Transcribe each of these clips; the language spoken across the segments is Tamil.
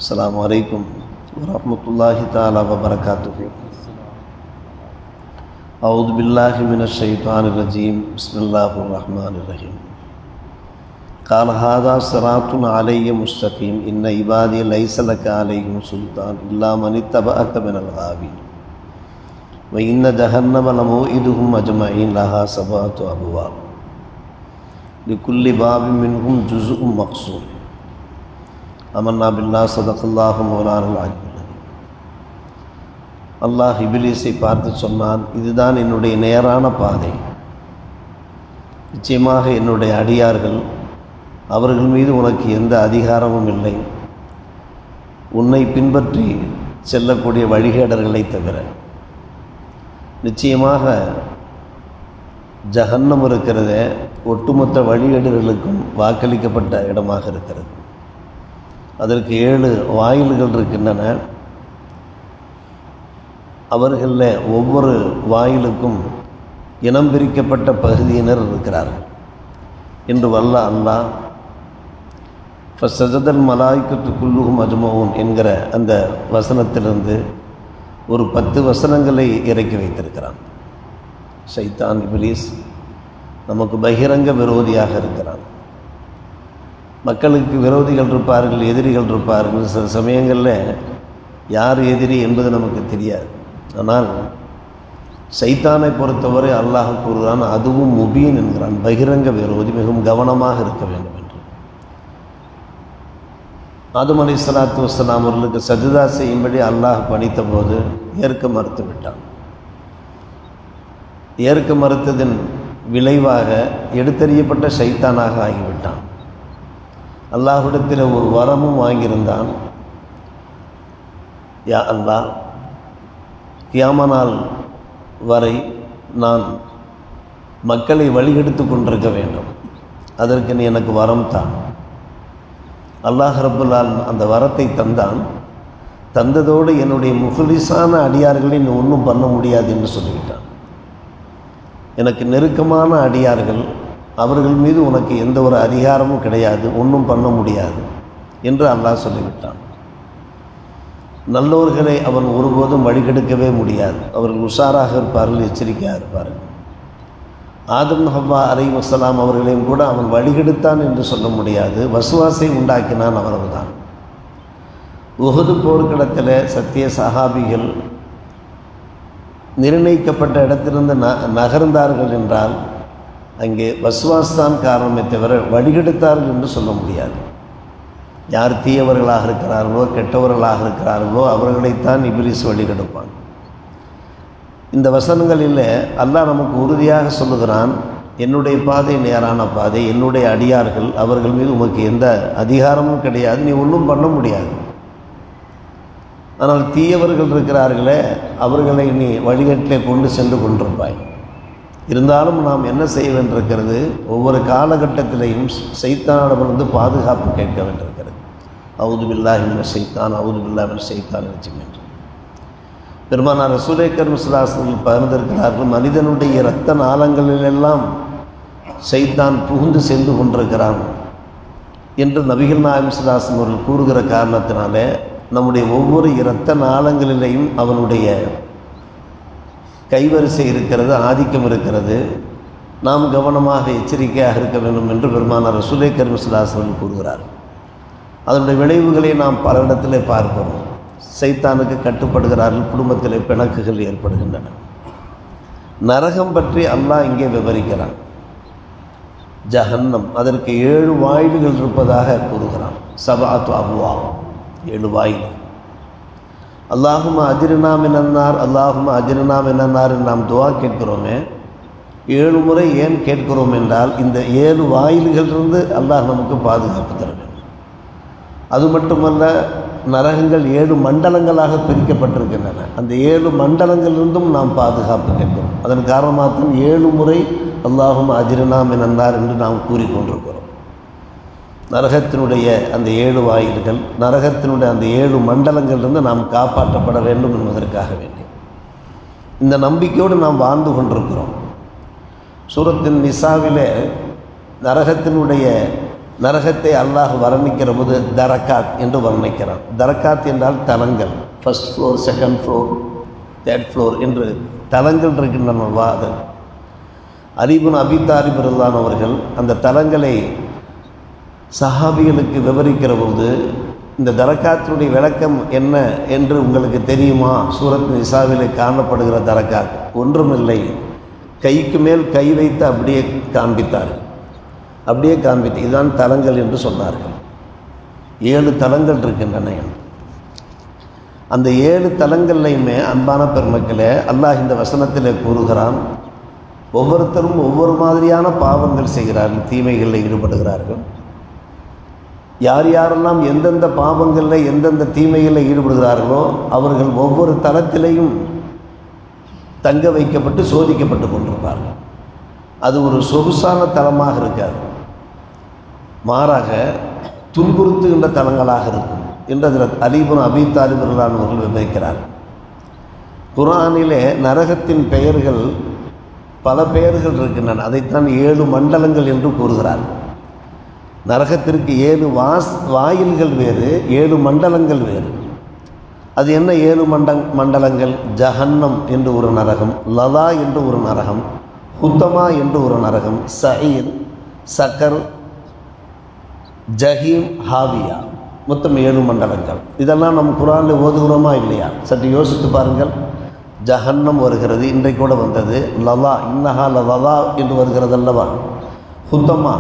السلام عليكم ورحمة الله تعالى وبركاته. أعوذ بالله من الشيطان الرجيم. بسم الله الرحمن الرحيم. قال هذا صراط علي مستقيم إن عبادي ليس لك عليهم سلطان إلا من اتبعك من الغاوين وإن جهنم لموعدهم أجمعين لها سبعة أبواب لكل باب منهم جزء مقسوم. அமன்னா பில்லா ஸதகல்லாஹு மௌலானல் அலீம். அல்லாஹ் இப்லீஸை பார்த்து சொன்னான், இதுதான் என்னுடைய நேரான பாதை. நிச்சயமாக என்னுடைய அடியார்கள், அவர்கள் மீது உனக்கு எந்த அதிகாரமும் இல்லை, உன்னை பின்பற்றி செல்லக்கூடிய வழிகேடர்களை தவிர. நிச்சயமாக ஜஹன்னம் இருக்கிறதே ஒட்டுமொத்த வழிகேடர்களுக்கும் வாக்களிக்கப்பட்ட இடமாக இருக்கிறது. அதற்கு 7 வாயில்கள் இருக்கின்றன. அவர்களில் ஒவ்வொரு வாயிலுக்கும் இனம் பிரிக்கப்பட்ட பகுதியினர் இருக்கிறார்கள் என்று வல்ல அல்லாஹ் ஃபஸஜதல் மலாயிகத்து குல்லுஹும் அஜ்மஊன் என்கிற அந்த வசனத்திலிருந்து ஒரு 10 வசனங்களை இறக்கி வைத்திருக்கிறான். ஷைத்தான் இப்லீஸ் நமக்கு பகிரங்க விரோதியாக இருக்கிறான். மக்களுக்கு விரோதிகள் இருப்பார்கள், எதிரிகள் இருப்பார்கள். சில சமயங்களில் யார் எதிரி என்பது நமக்கு தெரியாது. ஆனால் சைத்தானை பொறுத்தவரை அல்லாஹ் கூறுகிறான், அதுவும் முபீன் என்கிறான், பகிரங்க விரோதி, மிகவும் கவனமாக இருக்க வேண்டும் என்று. ஆதம் அலைஹிஸ்ஸலாத்து வஸ்ஸலாம் அவர்களுக்கு சஜ்தா செய்யும்படி அல்லாஹ் பணித்த போது ஏற்க மறுத்து விட்டான். ஏற்க மறுத்ததின் விளைவாக எடுத்தறியப்பட்ட சைத்தானாக ஆகிவிட்டான். அல்லாஹ்விடத்தில் ஒரு வரமும் வாங்கியிருந்தான். யா அல்லாஹ், கியாம நாள் வரை நான் மக்களை வழிகெடுத்து கொண்டிருக்க வேண்டும், அதற்கு நீ எனக்கு வரம் தான். அல்லாஹ் ரப்புல் ஆலமீன் அந்த வரத்தை தந்தான். தந்ததோடு என்னுடைய முஃலிஸான அடியார்களை நீ ஒன்றும் பண்ண முடியாது என்று சொல்லிவிட்டான். எனக்கு நெருக்கமான அடியார்கள், அவர்கள் மீது உனக்கு எந்த ஒரு அதிகாரமும் கிடையாது, ஒன்றும் பண்ண முடியாது என்று அல்லாஹ் சொல்லிவிட்டான். நல்லோர்களை அவன் ஒருபோதும் வழிகெடுக்கவே முடியாது. அவர்கள் உஷாராக இருப்பார்கள், எச்சரிக்கையாக இருப்பார்கள். ஆதம் ஹவ்வா அலைஹிஸ்ஸலாம் அவர்களையும் கூட அவன் வழிகெடுத்தான் என்று சொல்ல முடியாது, வசுவாசை உண்டாக்கினான், அவ்வளவுதான். உஹது போர்க்களத்தில் சத்திய சஹாபிகள் நிர்ணயிக்கப்பட்ட இடத்திலிருந்து நகர்ந்தார்கள் என்றால் அங்கே வஸ்வாஸ்தான் காரணமே தவிர வழிகெடுத்தார்கள் என்று சொல்ல முடியாது. யார் தீயவர்களாக இருக்கிறார்களோ, கெட்டவர்களாக இருக்கிறார்களோ, அவர்களைத்தான் இப்லீஸ் வழிகெடுப்பான். இந்த வசனங்களில் அல்லாஹ் நமக்கு உறுதியாக சொல்லுகிறான், என்னுடைய பாதை நேரான பாதை, என்னுடைய அடியார்கள், அவர்கள் மீது உமக்கு எந்த அதிகாரமும் கிடையாது, நீ ஒன்றும் பண்ண முடியாது. ஆனால் தீயவர்கள் இருக்கிறார்களே, அவர்களை நீ வழிகட்டிலே கொண்டு சென்று கொண்டிருப்பாய். இருந்தாலும் நாம் என்ன செய்ய வேண்டியிருக்கிறது, ஒவ்வொரு காலகட்டத்திலையும் சைத்தானிடமிருந்து பாதுகாப்பு கேட்க வேண்டியிருக்கிறது. அவுது பில்லாஹி மினஷ் ஷைத்தான், அவுது பில்லாஹி மினஷ் ஷைத்தான் ரஜீம் என்று பெருமானார் ரசூலே கரீம் ஸல்லல்லாஹு அலைஹி வஸல்லம் பகிர்ந்திருக்கிறார்கள். மனிதனுடைய இரத்த நாளங்களிலெல்லாம் சைத்தான் புகுந்து சென்று கொண்டிருக்கிறான் என்று நபிகள் நாயகம் ஸல்லல்லாஹு அலைஹி வஸல்லம் அவர்கள் கூறுகிற காரணத்தினாலே நம்முடைய ஒவ்வொரு இரத்த நாளங்களிலேயும் அவனுடைய கைவரிசை இருக்கிறது, ஆதிக்கம் இருக்கிறது. நாம் கவனமாக எச்சரிக்கையாக இருக்க வேண்டும் என்று பெருமானார் ரசூலே கரீம் ஸல்லல்லாஹு அலைஹி வஸல்லம் கூறுகிறார். அதனுடைய விளைவுகளை நாம் பல இடத்திலே பார்க்கிறோம். சைத்தானுக்கு கட்டுப்படுகிறார்கள், குடும்பத்திலே பிணக்குகள் ஏற்படுகின்றன. நரகம் பற்றி அல்லாஹ் இங்கே விவரிக்கிறான். ஜஹன்னம், அதற்கு 7 வாயில்கள் இருப்பதாக கூறுகிறான். சபஅத்து அப்வாப், 7 வாயில். அல்லாஹும்ம அஜ்ரினா மினன்னார், அல்லாஹும்ம அஜ்ரினா மினன்னார் நாம் துஆ கேட்கிறோமே, 7 முறை ஏன் கேட்கிறோம் என்றால், இந்த 7 வாயில்களிலிருந்து அல்லாஹ் நமக்கு பாதுகாப்பு தர வேண்டும். அது மட்டுமல்ல, நரகங்கள் 7 மண்டலங்களாக பிரிக்கப்பட்டிருக்கின்றன. அந்த 7 மண்டலங்களிலிருந்தும் நாம் பாதுகாப்பு கேட்கிறோம். அதன் காரணமாக தான் 7 முறை அல்லாஹும்ம அஜ்ரினா மினன்னார் என்று நாம் கூறிக்கொண்டிருக்கிறோம். நரகத்தினுடைய அந்த 7 வாயில்கள், நரகத்தினுடைய அந்த 7 மண்டலங்களிலிருந்து நாம் காப்பாற்றப்பட வேண்டும் என்பதற்காக வேண்டி இந்த நம்பிக்கையோடு நாம் வாழ்ந்து கொண்டிருக்கிறோம். சூரத்தின் நிசாவிலே நரகத்தினுடைய நரகத்தை அல்லாஹ் வர்ணிக்கிற போது தரக்காத் என்று வர்ணிக்கிறான். தரக்காத் என்றால் தலங்கள், first floor, second floor, third floor என்று தலங்கள் இருக்கின்றன. வாதல் அலி இப்னு அபீ தாலிப் ரலியல்லாஹு அவர்கள் அந்த தலங்களை சஹாபிகளுக்கு விவரிக்கிற போது, இந்த தரக்காத்தினுடைய விளக்கம் என்ன என்று உங்களுக்கு தெரியுமா? சூரத் நிசாவிலே காணப்படுகிற தரக்காத் ஒன்றுமில்லை, கைக்கு மேல் கை வைத்து அப்படியே காண்பித்தார். அப்படியே காண்பித்து இதுதான் தலங்கள் என்று சொன்னார்கள். 7 தலங்கள் இருக்கின்றன. அந்த 7 தலங்கள்லையுமே அன்பான பெருமக்களே, அல்லாஹ் இந்த வசனத்தில் கூறுகிறான், ஒவ்வொருத்தரும் ஒவ்வொரு மாதிரியான பாவங்கள் செய்கிறார்கள், தீமைகளில் ஈடுபடுகிறார்கள். யார் யாரெல்லாம் எந்தெந்த பாவங்களில் எந்தெந்த தீமைகளில் ஈடுபடுகிறார்களோ அவர்கள் ஒவ்வொரு தலத்திலையும் தங்க வைக்கப்பட்டு சோதிக்கப்பட்டு கொண்டிருப்பார்கள். அது ஒரு சொகுசான தலமாக இருக்காது, மாறாக துன்புறுத்துகின்ற தலங்களாக இருக்கும் என்று அதில் அலி இப்னு அபீ தாலிப் ரலியல்லாஹு அவர்கள் விவரிக்கிறார். குர்ஆனிலே நரகத்தின் பெயர்கள் பல பெயர்கள் இருக்கின்றன. அதைத்தான் 7 மண்டலங்கள் என்று கூறுகிறார். நரகத்திற்கு 7 வாயில்கள் வேறு, 7 மண்டலங்கள் வேறு. அது என்ன 7 மண்டலங்கள்? ஜஹன்னம் என்று ஒரு நரகம், லதா என்று ஒரு நரகம், ஹுத்தமா என்று ஒரு நரகம், சயீர், சக்கர், ஜஹீம், ஹாவியா, மொத்தம் 7 மண்டலங்கள். இதெல்லாம் நம்ம குர்ஆனில் ஓதுகிறோமா இல்லையா? சற்று யோசித்து பாருங்கள். ஜஹன்னம் வருகிறது, இன்றைக்கு கூட வந்தது. லதா, இன்னஹா லதா என்று வருகிறது அல்லவா? ஹுத்தமா,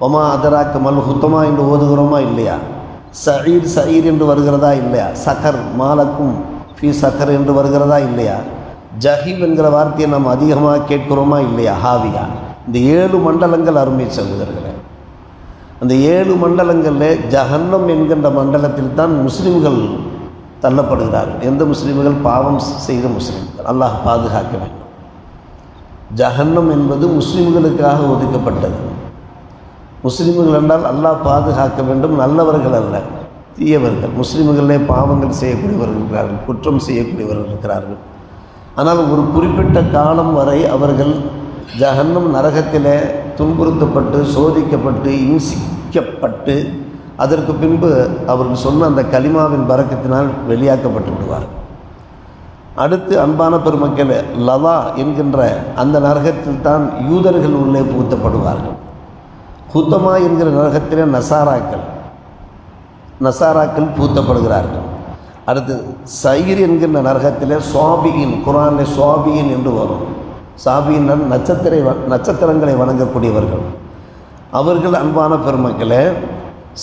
ஒமா அதராக்க மல் ஹுத்தமா என்று ஓதுகிறோமா இல்லையா? சயீர், சயீர் என்று வருகிறதா இல்லையா? சக்கர், மாலக்கும் ஃபி சக்கர் என்று வருகிறதா இல்லையா? ஜஹீம் என்கிற வார்த்தையை நாம் அதிகமாக கேட்கிறோமா இல்லையா? ஹாவியா. இந்த 7 மண்டலங்கள் அருமை சகோதரர்களே. அந்த 7 மண்டலங்களில் ஜஹன்னம் என்கின்ற மண்டலத்தில் தான் முஸ்லிம்கள் தள்ளப்படுகிறார்கள். எந்த முஸ்லிம்கள்? பாவம் செய்த முஸ்லிம்கள். அல்லாஹ் பாதுகாக்க வேண்டும். ஜஹன்னம் என்பது முஸ்லிம்களுக்காக ஒதுக்கப்பட்டது. முஸ்லிம்கள் என்றால் அல்லாஹ் பாதுகாக்க வேண்டும், நல்லவர்கள் அல்ல, தீயவர்கள். முஸ்லிம்களே பாவங்கள் செய்யக்கூடியவர்கள் இருக்கிறார்கள், குற்றம் செய்யக்கூடியவர்கள் இருக்கிறார்கள். ஆனால் ஒரு குறிப்பிட்ட காலம் வரை அவர்கள் ஜஹன்னம் நரகத்திலே துன்புறுத்தப்பட்டு சோதிக்கப்பட்டு இம்சிக்கப்பட்டு அதற்கு பின்பு அவர்கள் சொன்ன அந்த கலிமாவின் பரக்கத்தினால் வெளியாக்கப்பட்டு விடுவார்கள். அடுத்து அன்பான பெருமக்களே, லதா என்கின்ற அந்த நரகத்தில் தான் யூதர்கள் உள்ளே புகுத்தப்படுவார்கள். ஹுத்தமா என்கிற நரகத்திலே நசாராக்கள் பூத்தப்படுகிறார்கள். அடுத்து சயீர் என்கின்ற நரகத்திலே சுவாபியின், குர்ஆனிலே சுவாபியின் என்று வரும். சாபியின் நட்சத்திரங்களை வணங்கக்கூடியவர்கள். அவர்கள் அன்பான பெருமக்களே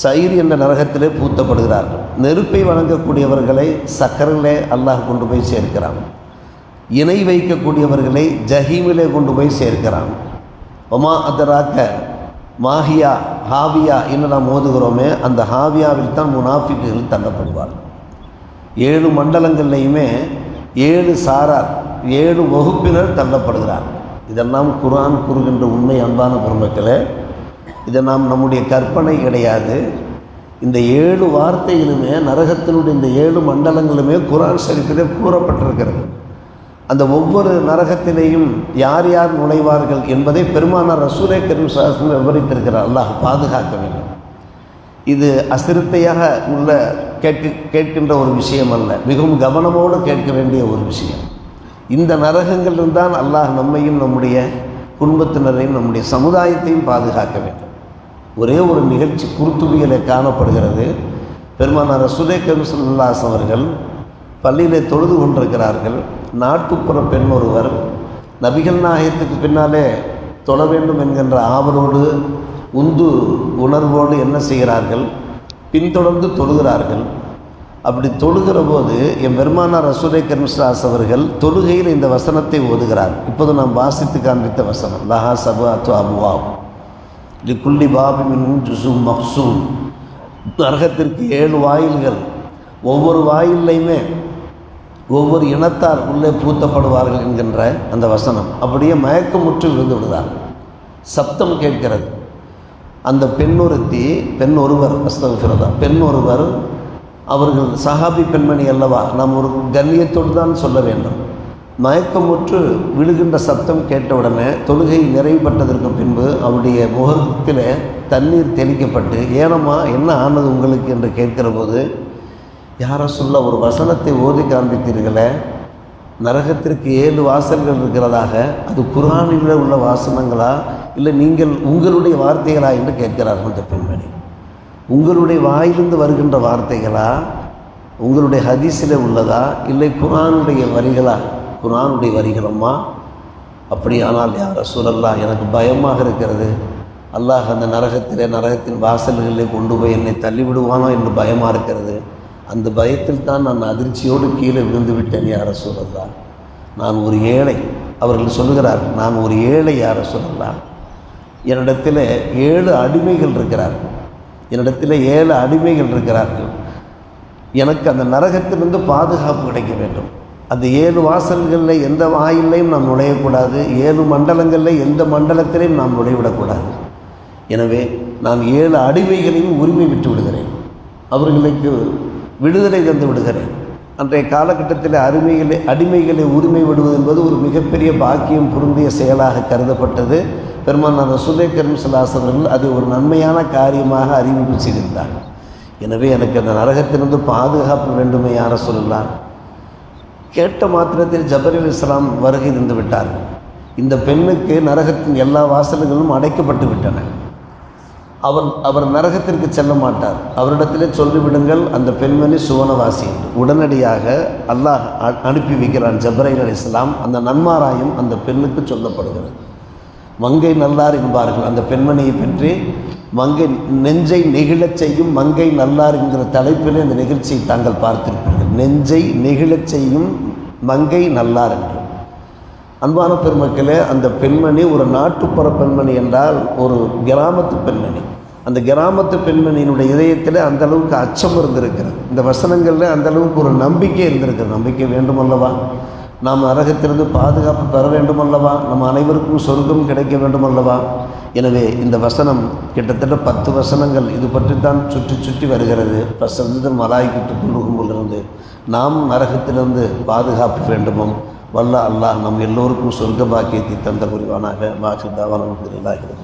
சயீர் என்ற நரகத்திலே பூத்தப்படுகிறார்கள். நெருப்பை வணங்கக்கூடியவர்களை சக்கரிலே அல்லாஹ் கொண்டு போய் சேர்க்கிறான். இணை வைக்கக்கூடியவர்களை ஜஹீமிலே கொண்டு போய் சேர்க்கிறான். ஒமா அதராக்க மாஹியா, ஹாவியா என்று நாம் ஓதுகிறோமே, அந்த ஹாவியாவில் தான் முனாஃபிக்குகள் தள்ளப்படுவார்கள். 7 மண்டலங்கள்லையுமே 7 சாரார், 7 வகுப்பினர் தள்ளப்படுகிறார். இதெல்லாம் குர்ஆன் கூறுகின்ற உண்மை. அன்பான பெருமக்களே, இதை நாம் நம்முடைய கற்பனை கிடையாது. இந்த 7 வார்த்தைகளுமே நரகத்தினுடைய இந்த 7 மண்டலங்களுமே குர்ஆன் ஷரீஃபிலே கூறப்பட்டிருக்கிறது. அந்த ஒவ்வொரு நரகத்திலேயும் யார் யார் நுழைவார்கள் என்பதை பெருமானார் ரசூலே கரீம் ஸல்லல்லாஹு அலைஹி வஸல்லம் விவரித்திருக்கிறார். அல்லாஹ் பாதுகாக்க வேண்டும். இது அசிரத்தையாக உள்ள கேட்கின்ற ஒரு விஷயம் அல்ல, மிகவும் கவனமோடு கேட்க வேண்டிய ஒரு விஷயம். இந்த நரகங்களில் தான் அல்லாஹ் நம்மையும் நம்முடைய குடும்பத்தினரையும் நம்முடைய சமுதாயத்தையும் பாதுகாக்க வேண்டும். ஒரே ஒரு நிகழ்ச்சி குர்துபியிலே காணப்படுகிறது. பெருமானார் ரசூலே கரீம் ஸல்லல்லாஹு அலைஹி வஸல்லம் அவர்கள் பள்ளியிலே தொழுது கொண்டிருக்கிறார்கள். நாட்டுப்புற பெண் ஒருவர் நபிகள் நாயகத்துக்கு பின்னாலே தொழ வேண்டும் என்கின்ற ஆவலோடு உணர்வோடு என்ன செய்கிறார்கள்? பின்தொடர்ந்து தொழுகிறார்கள். அப்படி தொழுகிற போது என் பெருமானார் ரசூலே கரீம் ஸல்லல்லாஹு அலைஹி வஸல்லம் அவர்கள் தொழுகையில் இந்த வசனத்தை ஓதுகிறார். இப்போது நாம் வாசித்து காண்பித்த வசனம், லஹா சபஅத்து அப்வாப் லிகுல்லி பாபின் மின்ஹும் ஜுஸும் மக்ஸூம். நரகத்திற்கு 7 வாயில்கள், ஒவ்வொரு வாயிலையுமே ஒவ்வொரு இனத்தார் உள்ளே பூத்தப்படுவார்கள் என்கின்ற அந்த வசனம் அப்படியே மயக்கமுற்று விழுந்து விடுகிறார்கள். சப்தம் கேட்கிறது. அந்த பெண் ஒருவர் அவர்கள் சஹாபி பெண்மணி அல்லவா, நாம் ஒரு கண்ணியத்தோடு தான் சொல்ல வேண்டும். மயக்கமுற்று விழுகின்ற சத்தம் கேட்டவுடனே தொழுகை நிறைவுபட்டதற்கு பின்பு அவருடைய முகத்தில் தண்ணீர் தெளிக்கப்பட்டு, ஏனம்மா என்ன ஆனது உங்களுக்கு என்று கேட்கிற போது, யார சொல்ல ஒரு வசனத்தை ஓதி காண்பித்தீர்களே, நரகத்திற்கு 7 வாசல்கள் இருக்கிறதாக, அது குர்ஆனில் உள்ள வாசனங்களா இல்லை நீங்கள் உங்களுடைய வார்த்தைகளா என்று கேட்கிறார்கள் அந்த பெண்மணி. உங்களுடைய வாயிலிருந்து வருகின்ற வார்த்தைகளா, உங்களுடைய ஹதீஸில் உள்ளதா, இல்லை குர்ஆனுடைய வரிகளா? குர்ஆனுடைய வரிகளம்மா. அப்படியானால் யா ரசூலல்லாஹ், எனக்கு பயமாக இருக்கிறது. அல்லாஹ் அந்த நரகத்தின் வாசல்களிலே கொண்டு போய் என்னை தள்ளிவிடுவானோ என்று பயமாக இருக்கிறது. அந்த பயத்தில் தான் நான் அதிர்ச்சியோடு கீழே விழுந்து விட்டேன் யா ரசூலல்லாஹ். நான் ஒரு ஏழை. அவர்கள் சொல்லுகிறார், நான் ஒரு ஏழை யா ரசூலல்லாஹ். என்னிடத்தில் 7 அடிமைகள் இருக்கிறார்கள். என்னிடத்தில் 7 அடிமைகள் இருக்கிறார்கள். எனக்கு அந்த நரகத்திலிருந்து பாதுகாப்பு கிடைக்க வேண்டும். அந்த 7 வாசல்களில் எந்த வாயிலையும் நாம் நுழையக்கூடாது. 7 மண்டலங்களில் எந்த மண்டலத்திலையும் நாம் நுழைவிடக்கூடாது. எனவே நான் 7 அடிமைகளையும் உரிமை விட்டு விடுகிறேன். அவர்களுக்கு விடுதலை தந்து விடுகிறேன். அன்றைய காலகட்டத்தில் அடிமைகளை உரிமை விடுவது என்பது ஒரு மிகப்பெரிய பாக்கியம் பொருந்திய செயலாக கருதப்பட்டது. பெருமானார் ரசூலுல்லாஹி ஸல்லல்லாஹு அலைஹி வஸல்லம் அது ஒரு நன்மையான காரியமாக அறிவிப்பு செய்திருந்தார்கள். எனவே எனக்கு அந்த நரகத்திலிருந்து பாதுகாப்பு வேண்டுமே யா ரசூலுல்லாஹ். கேட்ட மாத்திரத்தில் ஜிப்ரீல் அலைஹிஸ்ஸலாம் வருகை தந்து விட்டார்கள். இந்த பெண்ணுக்கு நரகத்தின் எல்லா வாசல்களும் அடைக்கப்பட்டு விட்டன. அவர் நரகத்திற்கு செல்ல மாட்டார். அவரிடத்திலே சொல்லிவிடுங்கள், அந்த பெண்மணி சுவனவாசி என்று. உடனடியாக அல்லாஹ் அனுப்பி வைக்கிறான் ஜிப்ரீல் அலைஹிஸ்ஸலாம். அந்த நன்மாராயம் அந்த பெண்ணுக்கு சொல்லப்படுகிறது. மங்கை நல்லார் என்பார்கள் அந்த பெண்மணியை பற்றி. மங்கை நெஞ்சை நெகிழச் செய்யும் மங்கை நல்லார் என்கிற தலைப்பிலே இந்த நிகழ்ச்சியை தாங்கள் பார்த்திருப்பீர்கள். நெஞ்சை நெகிழச் செய்யும் மங்கை நல்லார் என்று. அன்பான பெருமக்களே, அந்த பெண்மணி ஒரு நாட்டுப்புற பெண்மணி என்றால் ஒரு கிராமத்து பெண்மணி. அந்த கிராமத்து பெண்மணியினுடைய இதயத்தில் அந்த அளவுக்கு அச்சம் இருந்திருக்கிறது. இந்த வசனங்களில் அந்த அளவுக்கு ஒரு நம்பிக்கை இருந்திருக்கிறது. நம்பிக்கை வேண்டுமல்லவா? நாம் நரகத்திலிருந்து பாதுகாப்பு பெற வேண்டுமல்லவா? நம்ம அனைவருக்கும் சொர்க்கம் கிடைக்க வேண்டுமல்லவா? எனவே இந்த வசனம் கிட்டத்தட்ட 10 வசனங்கள் இது பற்றி தான் சுற்றி சுற்றி வருகிறது. பசந்தன் மலாய்க்கிட்டு கொள்ளும்போலிருந்து நாம் நரகத்திலிருந்து பாதுகாப்பு வேண்டுமோ வல்ல அல்லாஹ் நம் எல்லோருக்கும் சொர்க்க பாக்கியத்தை தந்த புரிவானாக. வாஹித் தாவானா அல்ஹம்துலில்லாஹி.